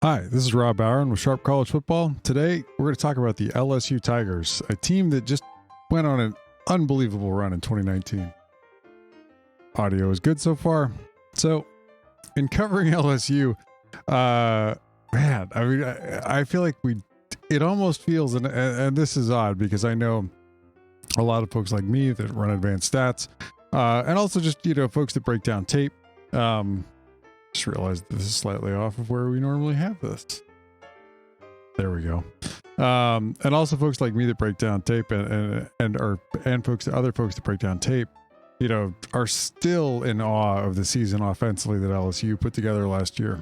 Hi, this is Rob Bowron with Sharp College Football. Today, we're going to talk about the LSU Tigers, a team that just went on an unbelievable run in 2019. Audio is good so far. So, in covering LSU, I feel like it almost feels, and this is odd because I know a lot of folks like me that run advanced stats, and also just, folks that break down tape. Just realized this is slightly off of where we normally have this. There we go. And also folks like me that break down tape and other folks that break down tape, are still in awe of the season offensively that LSU put together last year.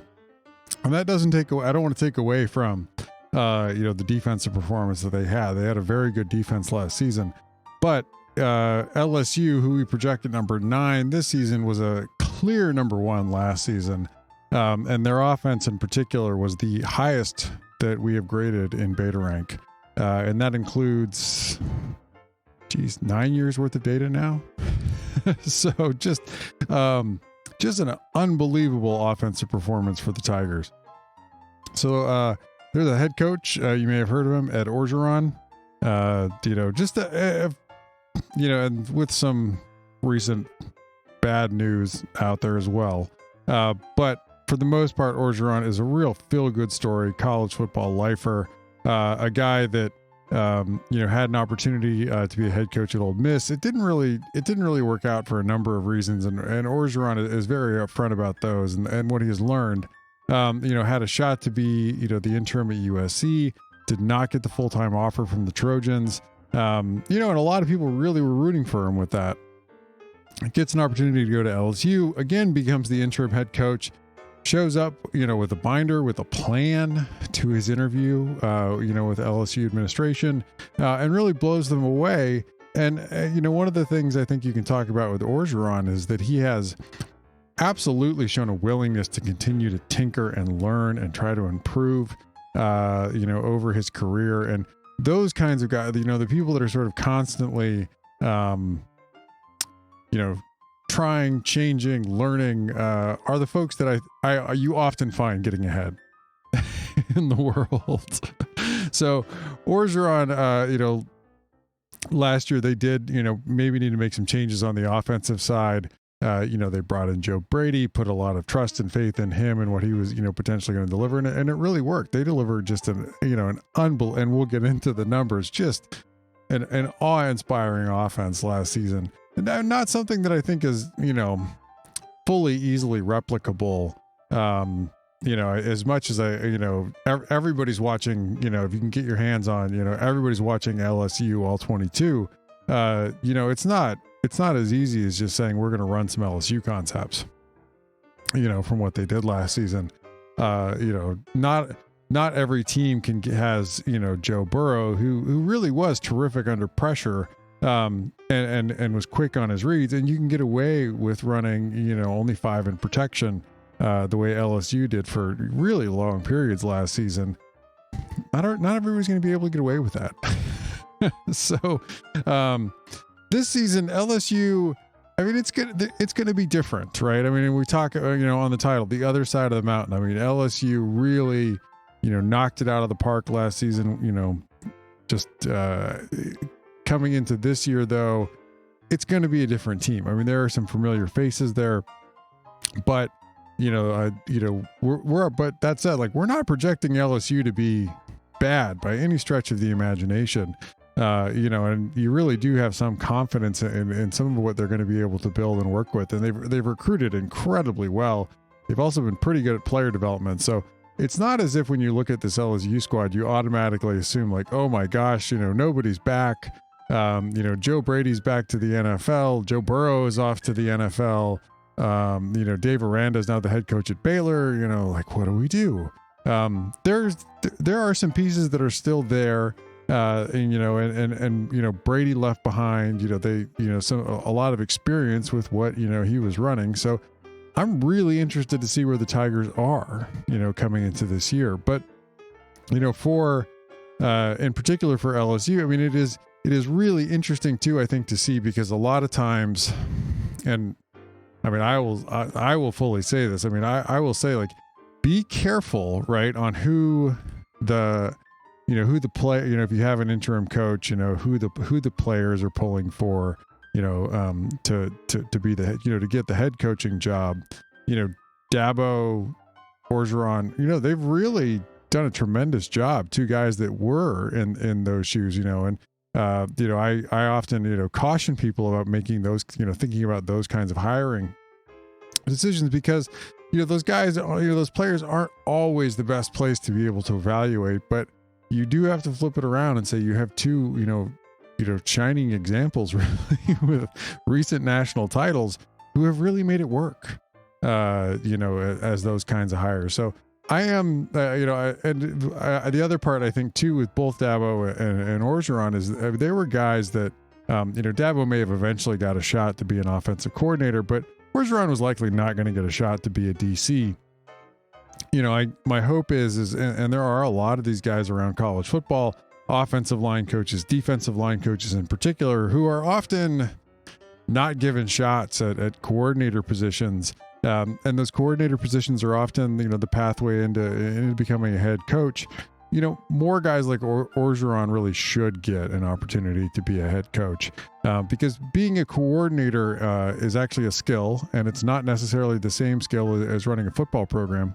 And that doesn't take away, I don't want to take away from, the defensive performance that they had. They had a very good defense last season, but LSU, who we projected number 9 this season, was a clear number 1 last season, and their offense in particular was the highest that we have graded in beta rank, and that includes 9 years worth of data now. So just an unbelievable offensive performance for the Tigers. So they're the head coach, you may have heard of him, Ed Orgeron. And with some recent bad news out there as well. But for the most part, Orgeron is a real feel-good story, college football lifer, a guy that, had an opportunity to be a head coach at Ole Miss. It didn't really work out for a number of reasons. And Orgeron is very upfront about those and what he has learned. Had a shot to be, the interim at USC, did not get the full-time offer from the Trojans. And a lot of people really were rooting for him with that. Gets an opportunity to go to LSU, again, becomes the interim head coach, shows up, with a binder, with a plan to his interview, with LSU administration, and really blows them away. And, one of the things I think you can talk about with Orgeron is that he has absolutely shown a willingness to continue to tinker and learn and try to improve, over his career. And those kinds of guys, the people that are sort of constantly, trying, changing, learning, are the folks that you often find getting ahead in the world. So Orgeron, last year they did, maybe need to make some changes on the offensive side. They brought in Joe Brady, put a lot of trust and faith in him and what he was, potentially going to deliver. And it really worked. They delivered just and we'll get into the numbers, just an awe-inspiring offense last season. And not something that I think is, fully easily replicable. As much as everybody's watching, if you can get your hands on, everybody's watching LSU all 22. It's not as easy as just saying we're going to run some LSU concepts, from what they did last season. Not every team has, Joe Burrow, who really was terrific under pressure, and was quick on his reads, and you can get away with running, only 5 in protection, the way LSU did for really long periods last season. Not everybody's going to be able to get away with that. So, this season, LSU, it's going to be different, right? We talk, on the title, the other side of the mountain. LSU really, knocked it out of the park last season, just coming into this year, though, it's going to be a different team. There are some familiar faces there, but, but that said, we're not projecting LSU to be bad by any stretch of the imagination. And you really do have some confidence in some of what they're going to be able to build and work with. And they've recruited incredibly well. They've also been pretty good at player development. So it's not as if when you look at this LSU squad, you automatically assume oh my gosh, nobody's back. Joe Brady's back to the NFL. Joe Burrow is off to the NFL. Dave Aranda is now the head coach at Baylor. What do we do? There are some pieces that are still there. And Brady left behind, a lot of experience with what, he was running. So I'm really interested to see where the Tigers are, coming into this year. But, for, in particular for LSU, it is really interesting too, I think, to see, because a lot of times, and I will fully say this. I will say, be careful, right, on who the player, if you have an interim coach, who the players are pulling for, to be the head, to get the head coaching job. Dabo, Orgeron, they've really done a tremendous job. Two guys that were in those shoes, and I often, caution people about making those, thinking about those kinds of hiring decisions, because those guys, those players aren't always the best place to be able to evaluate, but you do have to flip it around and say you have two, shining examples really with recent national titles who have really made it work, as those kinds of hires. So I am, the other part I think too with both Dabo and Orgeron is they were guys that, Dabo may have eventually got a shot to be an offensive coordinator, but Orgeron was likely not going to get a shot to be a DC. My hope is, and there are a lot of these guys around college football, offensive line coaches, defensive line coaches in particular, who are often not given shots at coordinator positions. And those coordinator positions are often, the pathway into becoming a head coach. More guys like Orgeron really should get an opportunity to be a head coach, because being a coordinator is actually a skill, and it's not necessarily the same skill as running a football program.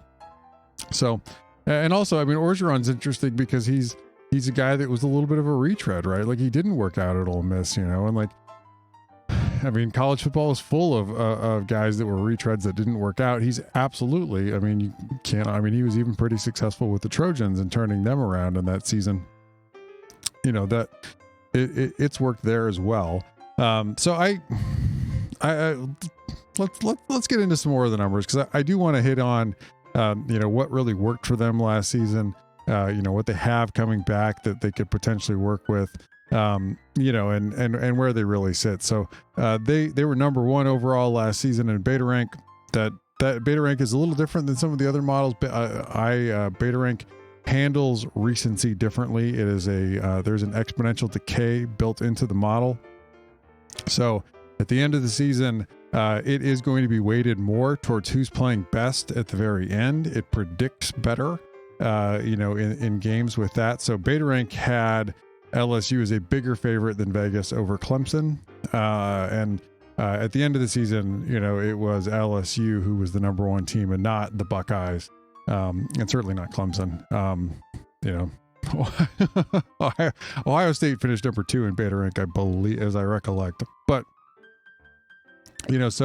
So, and also, Orgeron's interesting because he's a guy that was a little bit of a retread, right? Like, he didn't work out at Ole Miss, and college football is full of guys that were retreads that didn't work out. He's absolutely, you can't, he was even pretty successful with the Trojans and turning them around in that season. That it's worked there as well. So let's get into some more of the numbers, because I do want to hit on, what really worked for them last season, what they have coming back that they could potentially work with. And where they really sit. So they were number one overall last season in beta rank. That beta rank is a little different than some of the other models. Beta rank handles recency differently. It is there's an exponential decay built into the model. So at the end of the season, it is going to be weighted more towards who's playing best at the very end. It predicts better, in games with that. So beta rank had LSU is a bigger favorite than Vegas over Clemson. And at the end of the season, it was LSU who was the number one team and not the Buckeyes. And certainly not Clemson. Ohio State finished number 2 in beta rank, I believe, as I recollect. But, this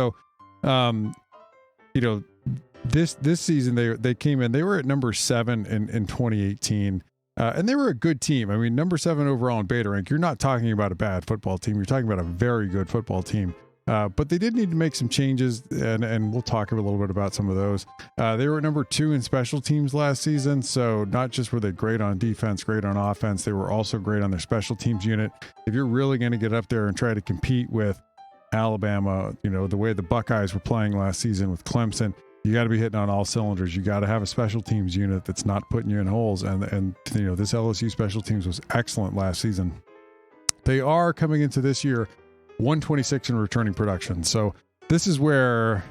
season they came in, they were at number 7 in 2018. And they were a good team. Number 7 overall in beta rank, you're not talking about a bad football team. You're talking about a very good football team. But they did need to make some changes, and we'll talk a little bit about some of those. They were number 2 in special teams last season. So not just were they great on defense, great on offense, they were also great on their special teams unit. If you're really going to get up there and try to compete with Alabama, the way the Buckeyes were playing last season with Clemson, you got to be hitting on all cylinders. You got to have a special teams unit that's not putting you in holes. And this LSU special teams was excellent last season. They are coming into this year 126 in returning production. So this is where,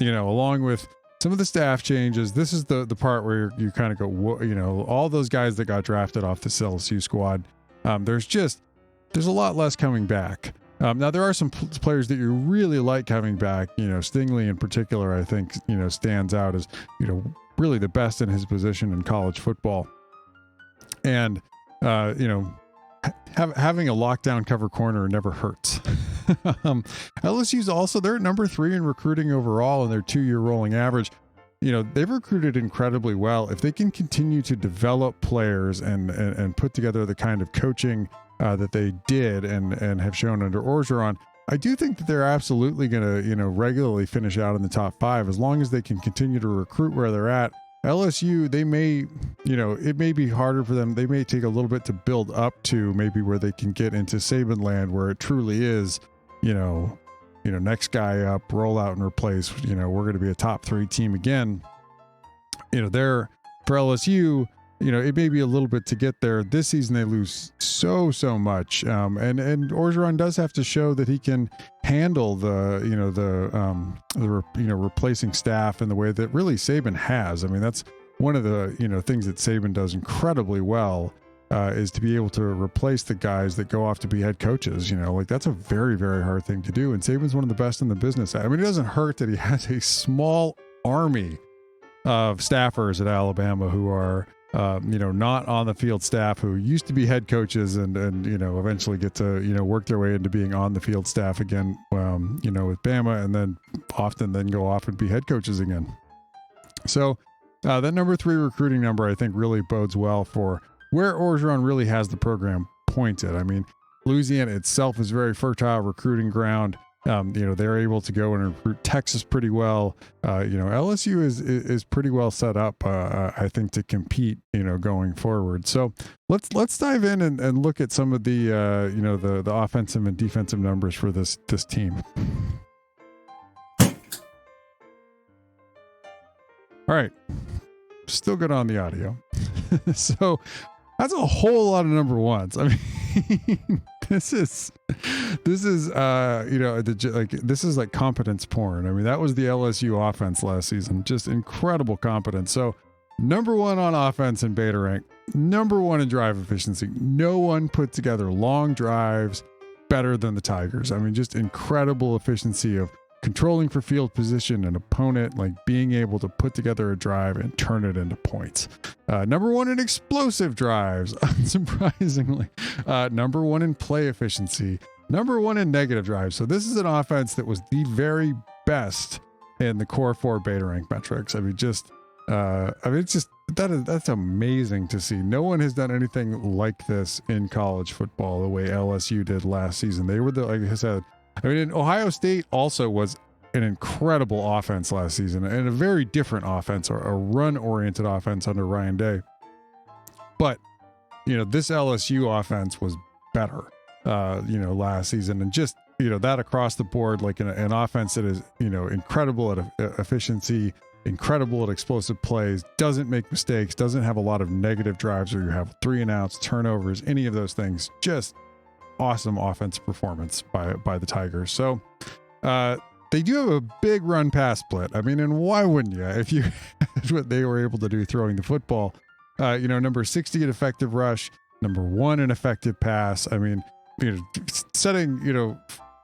along with some of the staff changes, this is the part where you kind of go, all those guys that got drafted off this LSU squad, there's a lot less coming back. Now there are some players that you really like having back. Stingley in particular, I think, stands out as, really the best in his position in college football. And, having a lockdown cover corner never hurts. LSU's also, they're at number 3 in recruiting overall in their 2-year rolling average. They've recruited incredibly well. If they can continue to develop players and put together the kind of coaching that they did and have shown under Orgeron, I do think that they're absolutely going to, regularly finish out in the top 5 as long as they can continue to recruit where they're at. LSU, they may, it may be harder for them. They may take a little bit to build up to maybe where they can get into Saban land, where it truly is, next guy up, roll out and replace, we're going to be a top 3 team again. They're, for LSU, it may be a little bit to get there. This season they lose so much, and Orgeron does have to show that he can handle the replacing staff in the way that really Saban has. That's one of the, things that Saban does incredibly well is to be able to replace the guys that go off to be head coaches. Like that's a very, very hard thing to do. And Saban's one of the best in the business. I mean, it doesn't hurt that he has a small army of staffers at Alabama who are, not on the field staff, who used to be head coaches and eventually get to, work their way into being on the field staff again, with Bama, and then often go off and be head coaches again. So that number 3 recruiting number, I think, really bodes well for where Orgeron really has the program pointed. I mean, Louisiana itself is very fertile recruiting ground. They're able to go and recruit Texas pretty well. LSU is pretty well set up, I think, to compete, going forward. So let's dive in and look at some of the, the offensive and defensive numbers for this team. All right. Still good on the audio. So that's a whole lot of number ones. I mean, this is like competence porn. I mean, that was the LSU offense last season. Just incredible competence. So number 1 on offense in beta rank, number 1 in drive efficiency. No one put together long drives better than the Tigers. I mean, just incredible efficiency of controlling for field position and opponent, like being able to put together a drive and turn it into points. Number 1 in explosive drives, unsurprisingly. Number 1 in play efficiency. Number 1 in negative drives. So this is an offense that was the very best in the core 4 beta rank metrics. I mean, it's just that's amazing to see. No one has done anything like this in college football the way LSU did last season. They were like I said. I mean, Ohio State also was an incredible offense last season, and a very different offense, or a run-oriented offense under Ryan Day. But, this LSU offense was better, last season. And just, that across the board, like an offense that is, incredible at efficiency, incredible at explosive plays, doesn't make mistakes, doesn't have a lot of negative drives where you have 3 and outs, turnovers, any of those things. Just awesome offensive performance by the Tigers. So they do have a big run pass split. I mean, and why wouldn't you? If you had what they were able to do throwing the football, number 60 in effective rush, number 1 in effective pass. I mean, setting,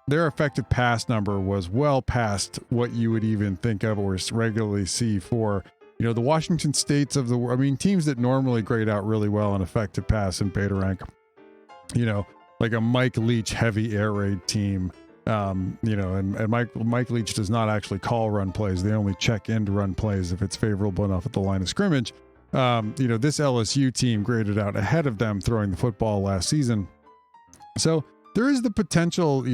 their effective pass number was well past what you would even think of or regularly see for, the Washington States of the world. I mean, teams that normally grade out really well in effective pass and beta rank, like a Mike Leach heavy air raid team, and Mike Leach does not actually call run plays. They only check in to run plays if it's favorable enough at the line of scrimmage. This LSU team graded out ahead of them throwing the football last season. So there is the potential,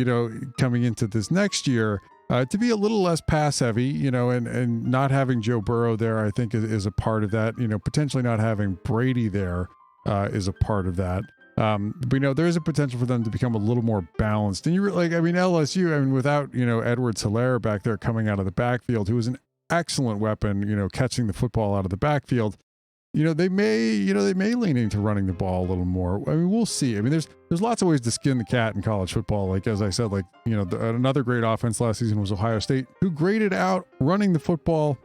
coming into this next year, to be a little less pass heavy, and not having Joe Burrow there, I think is a part of that. Potentially not having Brady there is a part of that. But there is a potential for them to become a little more balanced. And LSU, without, Edwards-Helaire back there coming out of the backfield, who was an excellent weapon, catching the football out of the backfield, they may lean into running the ball a little more. I mean, we'll see. I mean, there's lots of ways to skin the cat in college football. Like, as I said, another great offense last season was Ohio State, who graded out running the football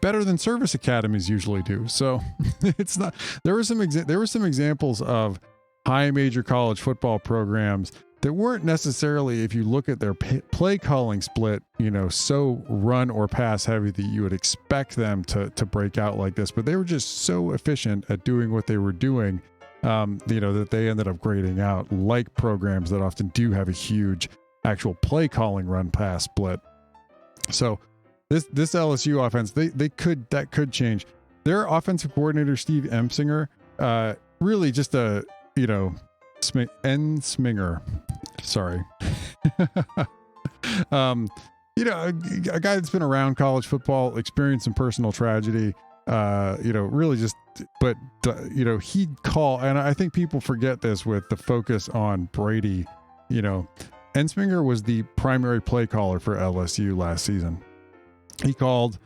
better than service academies usually do. So it's not, there were some examples of high major college football programs that weren't necessarily, if you look at their play calling split, so run or pass heavy that you would expect them to break out like this, but they were just so efficient at doing what they were doing, that they ended up grading out like programs that often do have a huge actual play calling run pass split. So this LSU offense, that could change. Their offensive coordinator, Steve Emsinger, really just a, Sminger. Sorry. A guy that's been around college football, experienced some personal tragedy, really just, but, he'd call, and I think people forget this with the focus on Brady, Ensminger was the primary play caller for LSU last season. He called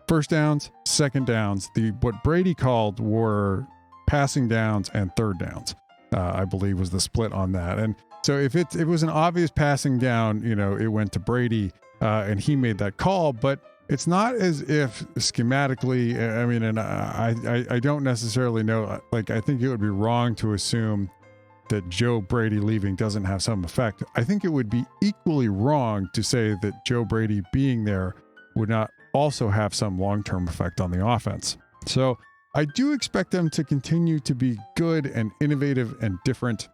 first downs, second downs. What Brady called were passing downs and third downs, I believe was the split on that. And so if it was an obvious passing down, it went to Brady, and he made that call. But it's not as if schematically, I mean, and I don't necessarily know, like, I think it would be wrong to assume that Joe Brady leaving doesn't have some effect. I think it would be equally wrong to say that Joe Brady being there would not also have some long-term effect on the offense. So I do expect them to continue to be good and innovative and different,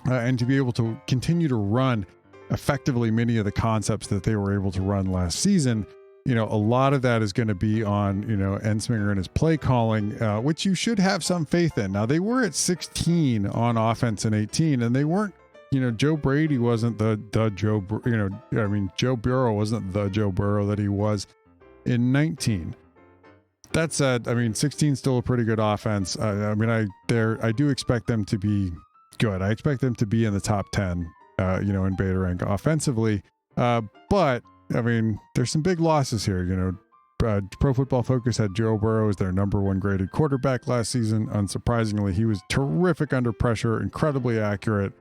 and to be able to continue to run effectively many of the concepts that they were able to run last season. A lot of that is going to be on, Ensminger and his play calling, which you should have some faith in. Now, they were at 16 on offense in 18, and they weren't, Joe Brady wasn't the Joe, Joe Burrow wasn't the Joe Burrow that he was in 19. That said, 16 still a pretty good offense. I do expect them to be good. I expect them to be in the top 10, in beta rank offensively. But there's some big losses here. Pro Football Focus had Joe Burrow as their number one graded quarterback last season. Unsurprisingly, he was terrific under pressure, incredibly accurate,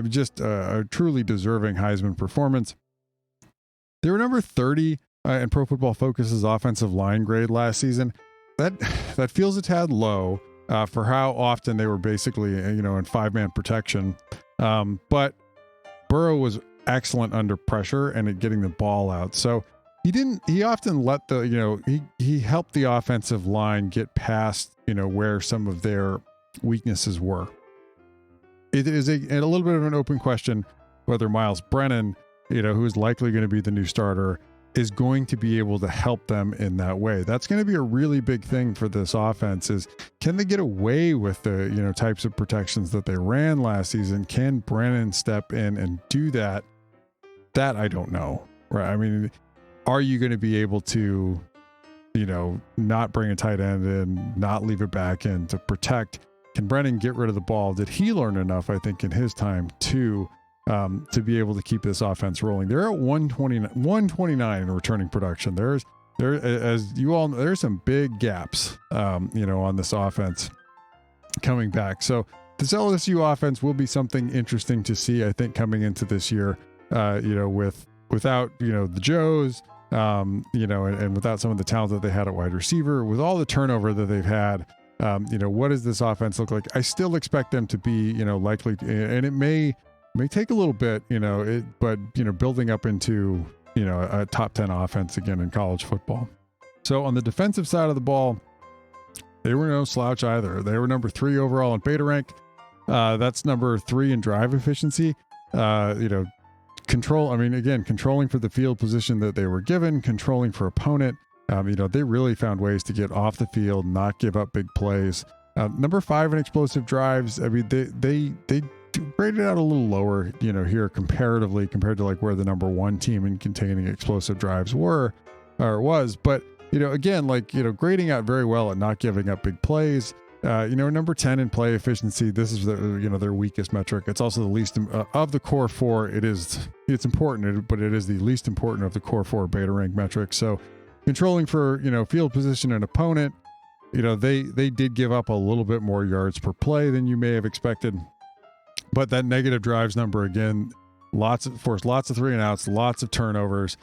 just a truly deserving Heisman performance. They were number 30 in Pro Football Focus's offensive line grade last season. That feels a tad low for how often they were basically, in five-man protection. But Burrow was excellent under pressure and at getting the ball out. So he often let he helped the offensive line get past, where some of their weaknesses were. It is a little bit of an open question whether Miles Brennan, who is likely going to be the new starter, is going to be able to help them in that way. That's going to be a really big thing for this offense is, can they get away with the, types of protections that they ran last season? Can Brennan step in and do that? That I don't know, right? Are you going to be able to, not bring a tight end in, not leave it back in to protect? Can Brennan get rid of the ball? Did he learn enough, I think, in his time to be able to keep this offense rolling? They're at 129 in returning production. As you all know, there's some big gaps, on this offense coming back. So this LSU offense will be something interesting to see, I think, coming into this year, without, the Joes, and without some of the talent that they had at wide receiver, with all the turnover that they've had. What does this offense look like? I still expect them to be, likely, and it may take a little bit, but building up into, a top 10 offense again in college football. So on the defensive side of the ball, they were no slouch either. They were number 3 overall in beta rank. That's number 3 in drive efficiency. Controlling for the field position that they were given, controlling for opponent. They really found ways to get off the field, not give up big plays. Number 5 in explosive drives. They graded out a little lower, here comparatively compared to like where the number 1 team in containing explosive drives was. But, grading out very well at not giving up big plays. Number 10 in play efficiency. This is their weakest metric. It's also the least of the core 4. It's important, but it is the least important of the core 4 beta rank metrics. So controlling for, field position and opponent, they did give up a little bit more yards per play than you may have expected. But that negative drives number, again, lots of 3 and outs, lots of turnovers.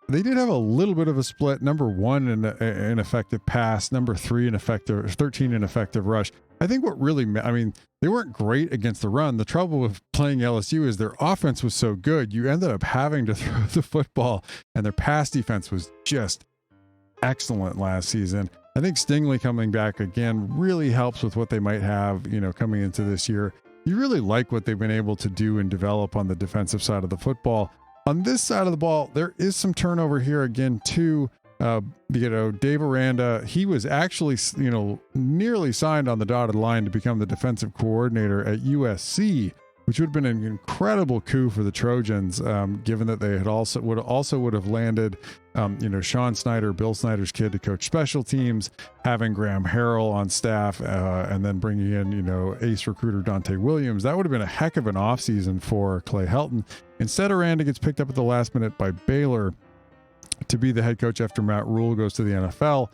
They did have a little bit of a split. Number 1 in effective pass, number 3 in 13 in effective rush. I think what really, they weren't great against the run. The trouble with playing LSU is their offense was so good, you ended up having to throw the football, and their pass defense was just excellent last season. I think Stingley coming back again really helps with what they might have, coming into this year. You really like what they've been able to do and develop on the defensive side of the football. On this side of the ball, there is some turnover here again too. Dave Aranda, he was actually, nearly signed on the dotted line to become the defensive coordinator at USC, which would have been an incredible coup for the Trojans, given that they had would have landed, Sean Snyder, Bill Snyder's kid, to coach special teams, having Graham Harrell on staff, and then bringing in, ace recruiter Dante Williams. That would have been a heck of an offseason for Clay Helton. Instead, Aranda gets picked up at the last minute by Baylor to be the head coach after Matt Rule goes to the NFL.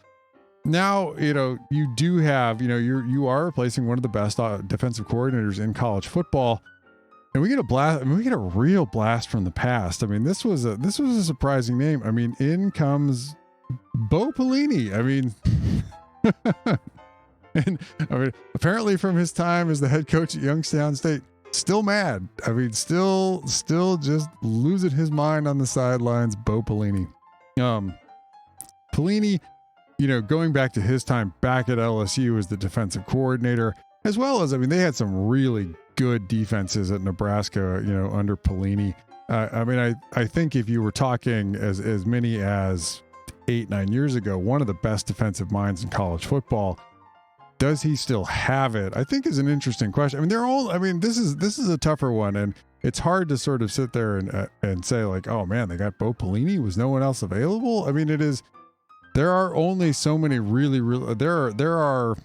Now, you do have, you are replacing one of the best defensive coordinators in college football. And we get a blast. I mean, we get a real blast from the past. I mean, this was a surprising name. I mean, in comes Bo Pelini. I mean, and I mean, apparently from his time as the head coach at Youngstown State, still mad. I mean, still just losing his mind on the sidelines. Bo Pelini. Pelini, you know, going back to his time back at LSU as the defensive coordinator, as well as, I mean, they had some really good defenses at Nebraska, you know, under Pelini. I mean, I think if you were talking as many as 8-9 years ago, one of the best defensive minds in college football, does he still have it? I think is an interesting question. I mean, this is a tougher one, and it's hard to sort of sit there and say like, oh man, they got Bo Pelini. Was no one else available? I mean, it is, there are only so many really, there are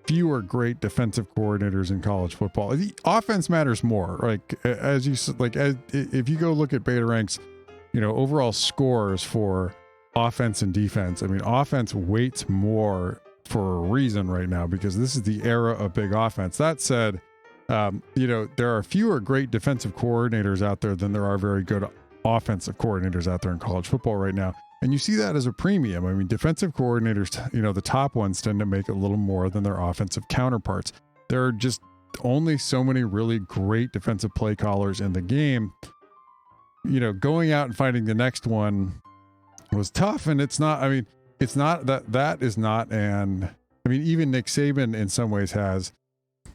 fewer great defensive coordinators in college football. The offense matters more. Like if you go look at Beta Rank's, you know, overall scores for offense and defense, I mean, offense weights more for a reason right now, because this is the era of big offense. That said, you know, there are fewer great defensive coordinators out there than there are very good offensive coordinators out there in college football right now. And you see that as a premium. I mean, defensive coordinators, you know, the top ones tend to make a little more than their offensive counterparts. There are just only so many really great defensive play callers in the game. You know, going out and finding the next one was tough. And it's not, I mean, it's not that is not an, I mean, even Nick Saban in some ways has,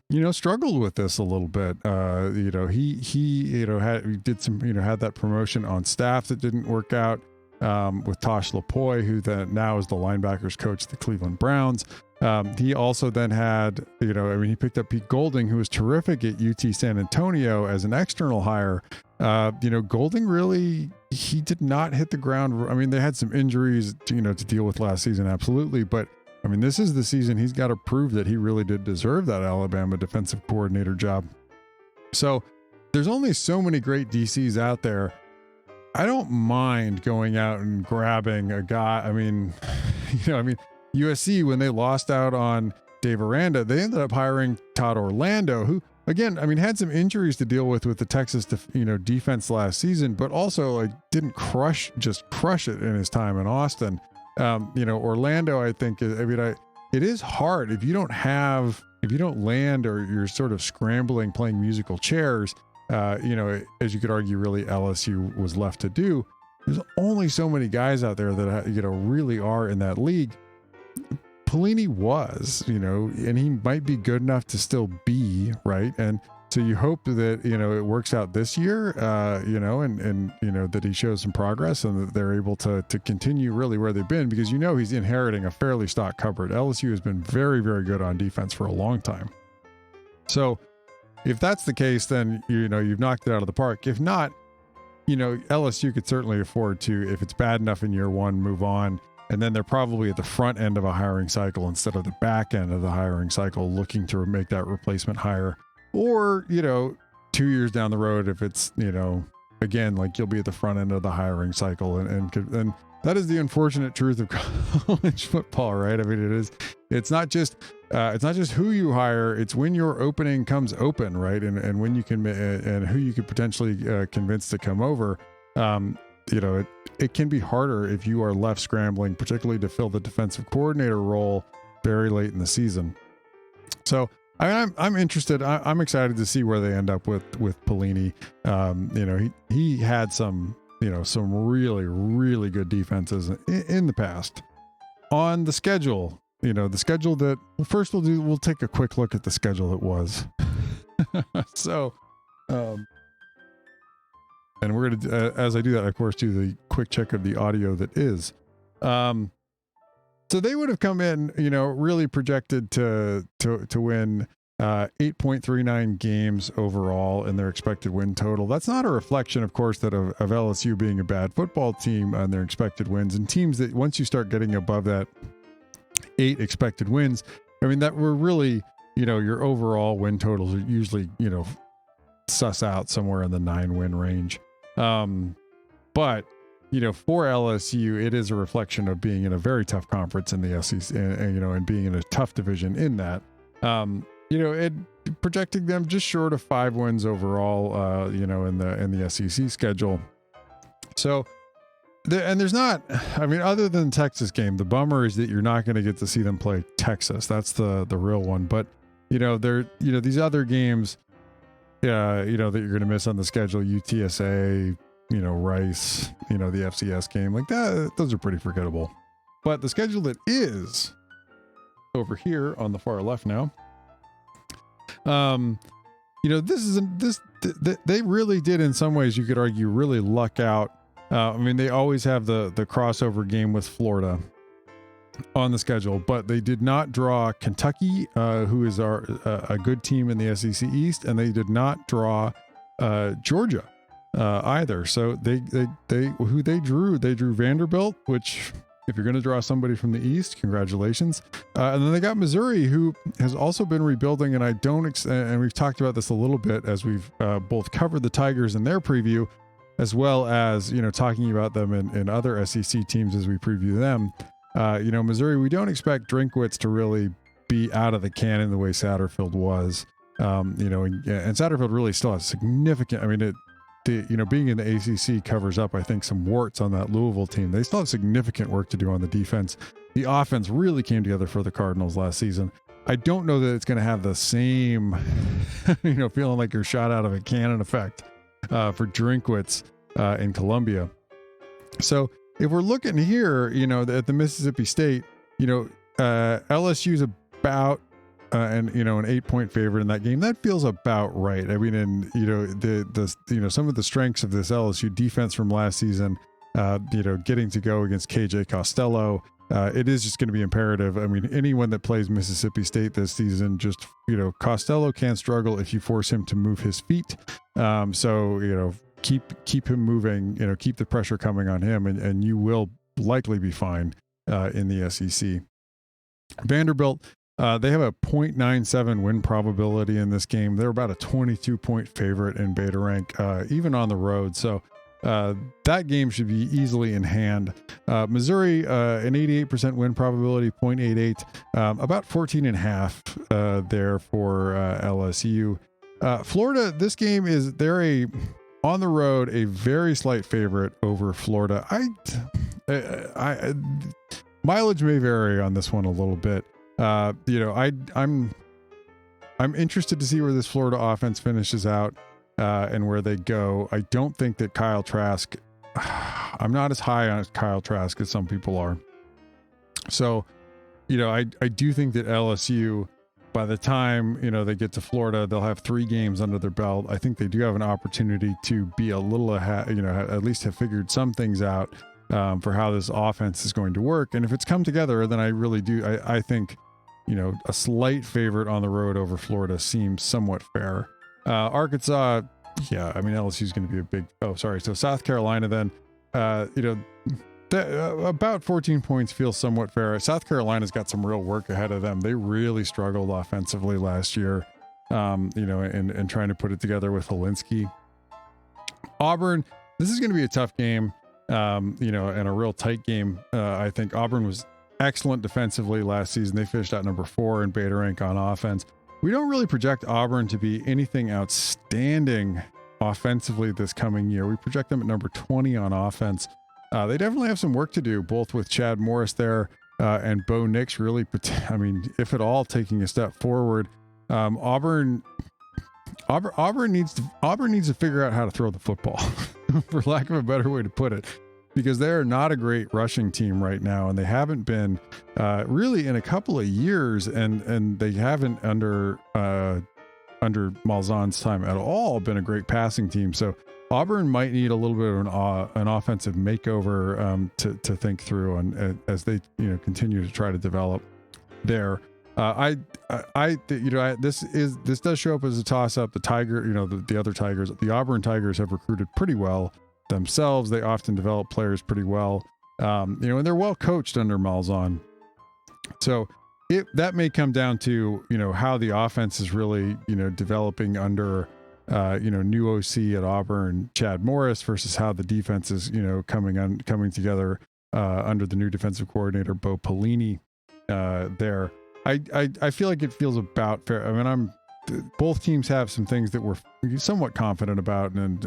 you know, struggled with this a little bit. You know, he, you know, had that promotion on staff that didn't work out. With Tosh Lapoy, who then now is the linebackers coach of the Cleveland Browns. He also then had, you know, I mean, he picked up Pete Golding, who was terrific at UT San Antonio as an external hire. You know, Golding really, he did not hit the ground. I mean, they had some injuries, you know, to deal with last season, absolutely. But I mean, this is the season he's got to prove that he really did deserve that Alabama defensive coordinator job. So there's only so many great DCs out there. I don't mind going out and grabbing a guy. I mean, you know, I mean, USC, when they lost out on Dave Aranda, they ended up hiring Todd Orlando, who, again, I mean, had some injuries to deal with the Texas, defense last season, but also like didn't crush it in his time in Austin. You know, Orlando, I think, it is hard if you don't land, or you're sort of scrambling, playing musical chairs. You know, as you could argue, really LSU was left to do. There's only so many guys out there that, you know, really are in that league. Pelini was, you know, and he might be good enough to still be, right. And so you hope that, you know, it works out this year, you know, and, you know, that he shows some progress and that they're able to continue really where they've been, because, you know, he's inheriting a fairly stocked cupboard. LSU has been very, very good on defense for a long time. So if that's the case, then, you know, you've knocked it out of the park. If not, you know, LSU could certainly afford to, if it's bad enough in year one, move on. And then they're probably at the front end of a hiring cycle instead of the back end of the hiring cycle, looking to make that replacement hire. Or, you know, 2 years down the road, if it's, you know, again, like you'll be at the front end of the hiring cycle. And that is the unfortunate truth of college football, right? I mean, it's not just who you hire, it's when your opening comes open, right? And when you can, and who you could potentially convince to come over. You know, it can be harder if you are left scrambling, particularly to fill the defensive coordinator role very late in the season. So I'm interested. I'm excited to see where they end up with Pelini. You know, he had some, you know, some really, really good defenses in the past. On the schedule, you know, the schedule that, well, first we'll take a quick look at the schedule that was. So, and we're going to, as I do that, of course, do the quick check of the audio that is. So they would have come in, you know, really projected to win 8.39 games overall in their expected win total. That's not a reflection, of course, that of LSU being a bad football team on their expected wins, and teams that once you start getting above that 8 expected wins, I mean, that were really, you know, your overall win totals are usually, you know, suss out somewhere in the 9-win range. But, you know, for LSU, it is a reflection of being in a very tough conference in the SEC, and you know, and being in a tough division in that. You know, projecting them just short of 5 wins overall, in the SEC schedule. So, there's not, I mean, other than the Texas game, the bummer is that you're not going to get to see them play Texas. That's the real one. But, these other games, that you're going to miss on the schedule, UTSA, Rice, the FCS game, like that, those are pretty forgettable. But the schedule that is over here on the far left now, they really did, in some ways, you could argue, really luck out. They always have the crossover game with Florida on the schedule, but they did not draw Kentucky, who is a good team in the SEC East, and they did not draw Georgia either. So they drew Vanderbilt, which, if you're going to draw somebody from the East, congratulations. And then they got Missouri, who has also been rebuilding, and and we've talked about this a little bit as we've both covered the Tigers in their preview, as well as, talking about them in other SEC teams as we preview them. Missouri, we don't expect Drinkwitz to really be out of the cannon the way Satterfield was. And Satterfield really still has significant, being in the ACC covers up, I think, some warts on that Louisville team. They still have significant work to do on the defense. The offense really came together for the Cardinals last season. I don't know that it's going to have the same, feeling like you're shot out of a cannon effect for Drinkwitz in Columbia. So if we're looking here, at the Mississippi State, LSU's about an 8-point favorite in that game. That feels about right. I mean, and some of the strengths of this LSU defense from last season, getting to go against KJ Costello, it is just going to be imperative. I mean, anyone that plays Mississippi State this season, just, Costello can struggle if you force him to move his feet. Keep him moving, keep the pressure coming on him, and you will likely be fine in the SEC. Vanderbilt, they have a 0.97 win probability in this game. They're about a 22-point favorite in beta rank, even on the road. So that game should be easily in hand. Missouri, an 88% win probability, 0.88, about 14.5 there for LSU. Florida, this game is, on the road, a very slight favorite over Florida. Mileage may vary on this one a little bit. I'm interested to see where this Florida offense finishes out and where they go. I don't think that Kyle Trask, I'm not as high on Kyle Trask as some people are. So, I do think that LSU, by the time, they get to Florida, they'll have 3 games under their belt. I think they do have an opportunity to be a little ahead, at least have figured some things out for how this offense is going to work. And if it's come together, then I really do. I think, a slight favorite on the road over Florida seems somewhat fair. Arkansas, LSU is going to be a big, so South Carolina then, about 14 points feels somewhat fair. South Carolina's got some real work ahead of them. They really struggled offensively last year, and trying to put it together with Helinski. Auburn, this is going to be a tough game, and a real tight game. I think Auburn was excellent defensively last season. They finished at number 4 in beta rank on offense. We don't really project Auburn to be anything outstanding offensively this coming year. We project them at number 20 on offense. They definitely have some work to do, both with Chad Morris there and Bo Nix really, if at all, taking a step forward. Auburn needs to figure out how to throw the football, for lack of a better way to put it, because they are not a great rushing team right now, and they haven't been really in a couple of years, and they haven't under Malzahn's time at all been a great passing team. So Auburn might need a little bit of an offensive makeover to think through, and as they continue to try to develop there. This does show up as a toss up. The the Auburn Tigers have recruited pretty well themselves. They often develop players pretty well, and they're well coached under Malzahn. So that may come down to how the offense is really developing under new OC at Auburn, Chad Morris, versus how the defense is coming together under the new defensive coordinator Bo Pelini there. I feel like it feels about fair. I mean, both teams have some things that we're somewhat confident about, and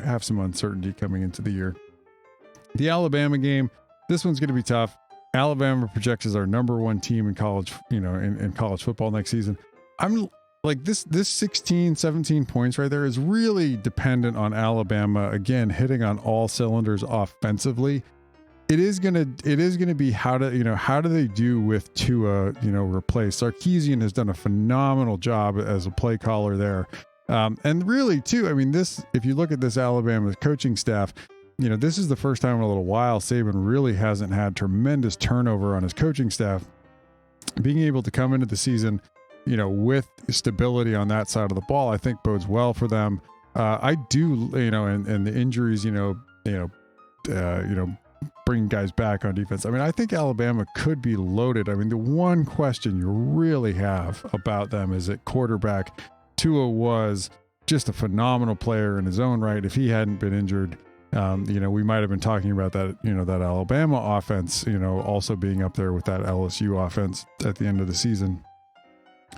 have some uncertainty coming into the year. The Alabama game, this one's going to be tough. Alabama projects as our number one team in college, in college football next season. I'm like this 16, 17 points right there is really dependent on Alabama again hitting on all cylinders offensively. It is gonna be how do they do with Tua, replace. Sarkisian has done a phenomenal job as a play caller there. And really too, I mean, if you look at this Alabama coaching staff, this is the first time in a little while Saban really hasn't had tremendous turnover on his coaching staff. Being able to come into the season, with stability on that side of the ball, I think bodes well for them. I do, and the injuries, bringing guys back on defense. I mean, I think Alabama could be loaded. I mean, the one question you really have about them is at quarterback. Tua was just a phenomenal player in his own right. If he hadn't been injured, we might have been talking about that, that Alabama offense, also being up there with that LSU offense at the end of the season.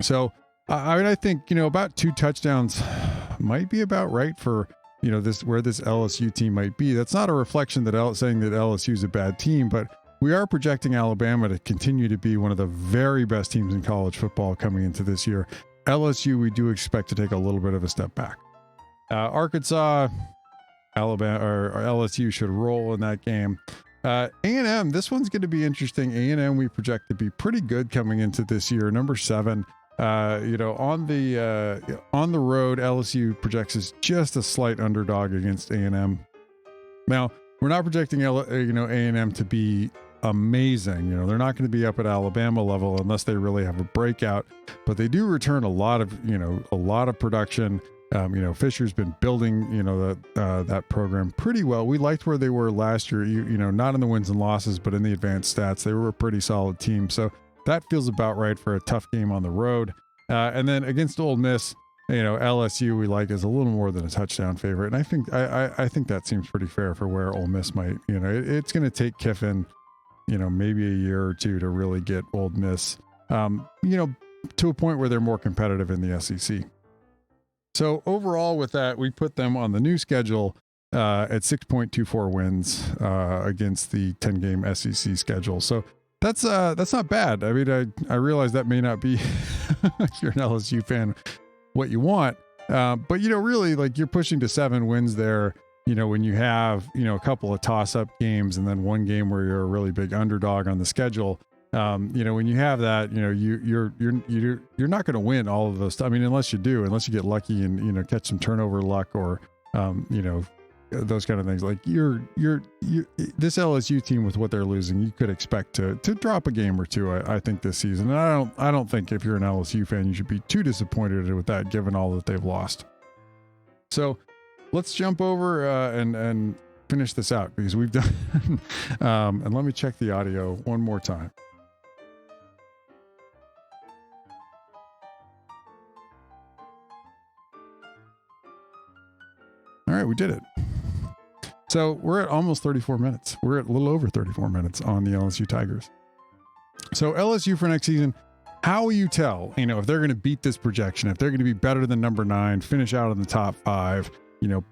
So, I think, about 2 touchdowns might be about right for, where this LSU team might be. That's not a reflection saying that LSU is a bad team, but we are projecting Alabama to continue to be one of the very best teams in college football coming into this year. LSU, we do expect to take a little bit of a step back. Arkansas, Alabama, or LSU should roll in that game. A&M, this one's going to be interesting. A&M, we project to be pretty good coming into this year. Number 7. On the road, LSU projects as just a slight underdog against A&M. Now, we're not projecting A&M to be amazing. They're not going to be up at Alabama level unless they really have a breakout, but they do return a lot of production. Fisher's been building, that program pretty well. We liked where they were last year, not in the wins and losses, but in the advanced stats. They were a pretty solid team. So that feels about right for a tough game on the road. And then against Ole Miss, LSU we like as a little more than a touchdown favorite. And I think that seems pretty fair for where Ole Miss might, it's going to take Kiffin, maybe a year or two to really get Ole Miss, to a point where they're more competitive in the SEC. So overall with that, we put them on the new schedule at 6.24 wins against the 10-game SEC schedule. So that's not bad. I mean, I realize that may not be, if you're an LSU fan, what you want. But, really, like, you're pushing to 7 wins there, when you have, a couple of toss-up games and then one game where you're a really big underdog on the schedule. When you have that, you're not going to win all of those. I mean, unless you get lucky and, catch some turnover luck or, those kind of things. Like this LSU team with what they're losing, you could expect to drop a game or two, I think, this season. And I don't think if you're an LSU fan, you should be too disappointed with that, given all that they've lost. So let's jump over and finish this out, because we've done, and let me check the audio one more time. All right, we did it. So we're at almost 34 minutes. We're at a little over 34 minutes on the LSU Tigers. So LSU for next season, how will you tell, if they're going to beat this projection, if they're going to be better than number 9, finish out in the top 5,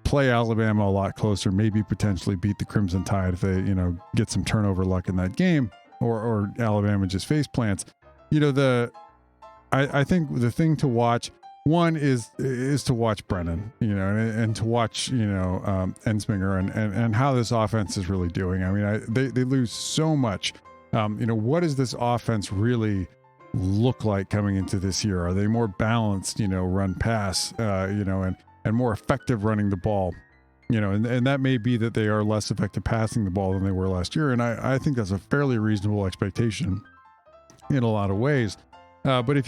play Alabama a lot closer, maybe potentially beat the Crimson Tide if they, get some turnover luck in that game, or Alabama just face plants. I think the thing to watch, one is to watch Brennan, and to watch, Ensminger and how this offense is really doing. I mean, they lose so much. What does this offense really look like coming into this year? Are they more balanced, run pass, and more effective running the ball? And that may be that they are less effective passing the ball than they were last year. And I think that's a fairly reasonable expectation in a lot of ways. But if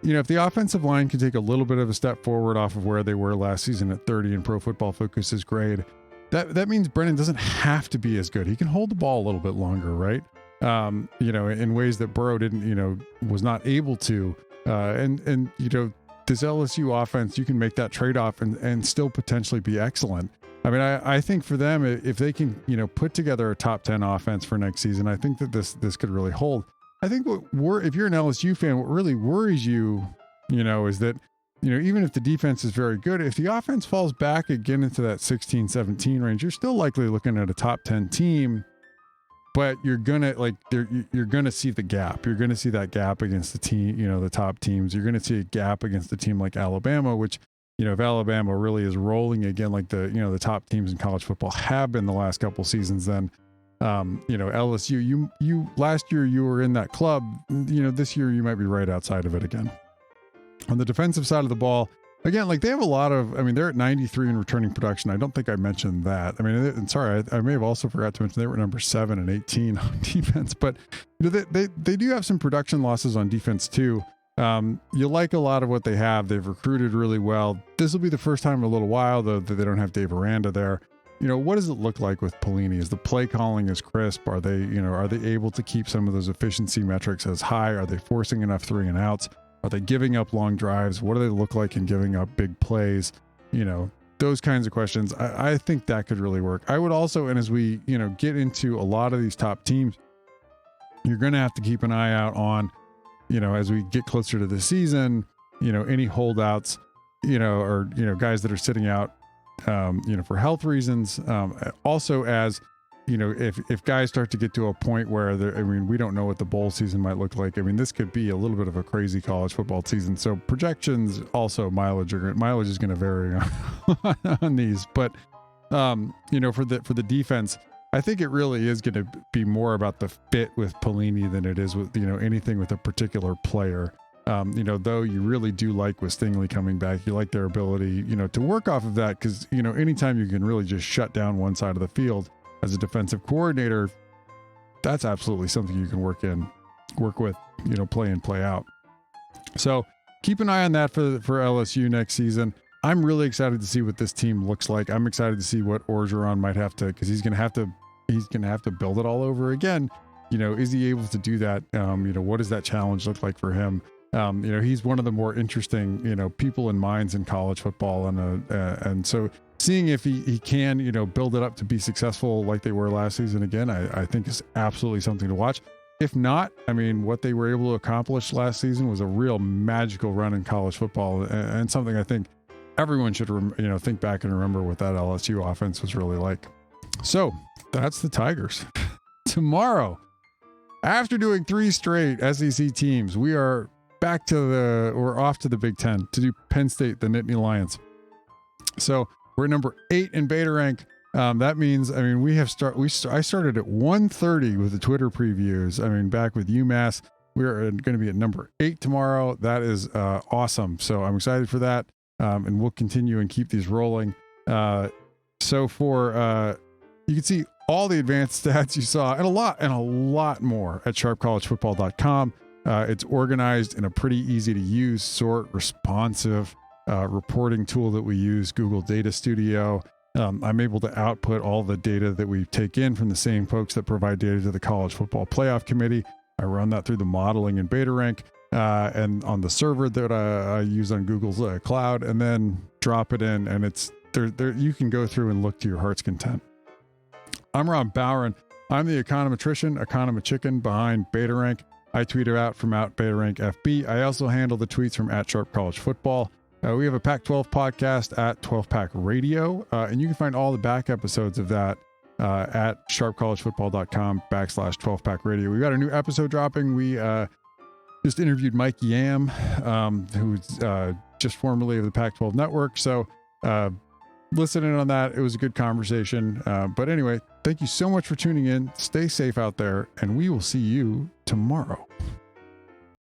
if the offensive line can take a little bit of a step forward off of where they were last season at 30 in Pro Football Focus's grade, that means Brennan doesn't have to be as good. He can hold the ball a little bit longer, right? In ways that Burrow didn't, was not able to. And this LSU offense, you can make that trade-off and still potentially be excellent. I mean, I think for them, if they can, put together a top 10 offense for next season, I think that this could really hold. I think if you're an LSU fan, what really worries you, is that even if the defense is very good, if the offense falls back again into that 16-17 range, you're still likely looking at a top 10 team, but you're gonna see the gap. You're gonna see that gap against the team, the top teams. You're gonna see a gap against a team like Alabama, which, if Alabama really is rolling again, like the top teams in college football have been the last couple seasons, then LSU, you last year you were in that club, this year you might be right outside of it again. On the defensive side of the ball, again, like they have a lot of, they're at 93 in returning production. I don't think I mentioned that. I may have also forgot to mention they were number 7 and 18 on defense, but they do have some production losses on defense too. You like a lot of what they have. They've recruited really well. This will be the first time in a little while though that they don't have Dave Aranda there. What does it look like with Pelini? Is the play calling as crisp? Are they able to keep some of those efficiency metrics as high? Are they forcing enough 3 and outs? Are they giving up long drives? What do they look like in giving up big plays? Those kinds of questions. I think that could really work. I would also, and as we, get into a lot of these top teams, you're going to have to keep an eye out on, as we get closer to the season, any holdouts, or, guys that are sitting out, for health reasons. Also as, if guys start to get to a point where we don't know what the bowl season might look like. This could be a little bit of a crazy college football season. So projections, also mileage is going to vary on these, but, for the defense, I think it really is going to be more about the fit with Pelini than it is with, anything with a particular player. Though you really do like with Stingley coming back, you like their ability, to work off of that. Cause anytime you can really just shut down one side of the field as a defensive coordinator, that's absolutely something you can work with, play in, play out. So keep an eye on that for LSU next season. I'm really excited to see what this team looks like. I'm excited to see what Orgeron might have to, cause he's going to have to build it all over again. Is he able to do that? What does that challenge look like for him? He's one of the more interesting, people and minds in college football. And so seeing if he can, build it up to be successful like they were last season again, I think is absolutely something to watch. If not, what they were able to accomplish last season was a real magical run in college football and something I think everyone should, think back and remember what that LSU offense was really like. So that's the Tigers. Tomorrow, after doing 3 straight SEC teams, we are we're off to the Big Ten to do Penn State, the Nittany Lions. So we're number 8 in beta rank. That means, I started at 1:30 with the Twitter previews. Back with UMass, we're going to be at number 8 tomorrow. That is awesome. So I'm excited for that. And we'll continue and keep these rolling. So for, you can see all the advanced stats you saw and a lot more at sharpcollegefootball.com. It's organized in a pretty easy to use, responsive reporting tool that we use, Google Data Studio. I'm able to output all the data that we take in from the same folks that provide data to the College Football Playoff Committee. I run that through the modeling in beta rank and on the server that I use on Google's cloud, and then drop it in, and it's there. You can go through and look to your heart's content. I'm Rob Bowron. I'm the econometrician behind beta rank. I tweet out from @BetaRank FB. I also handle the tweets from @SharpCollegeFootball. We have a Pac-12 podcast at 12Pack Radio, and you can find all the back episodes of that at sharpcollegefootball.com/12Pack Radio. We've got a new episode dropping. We just interviewed Mike Yam, who's just formerly of the Pac-12 Network. So listen in on that. It was a good conversation. But anyway, thank you so much for tuning in. Stay safe out there, and we will see you tomorrow.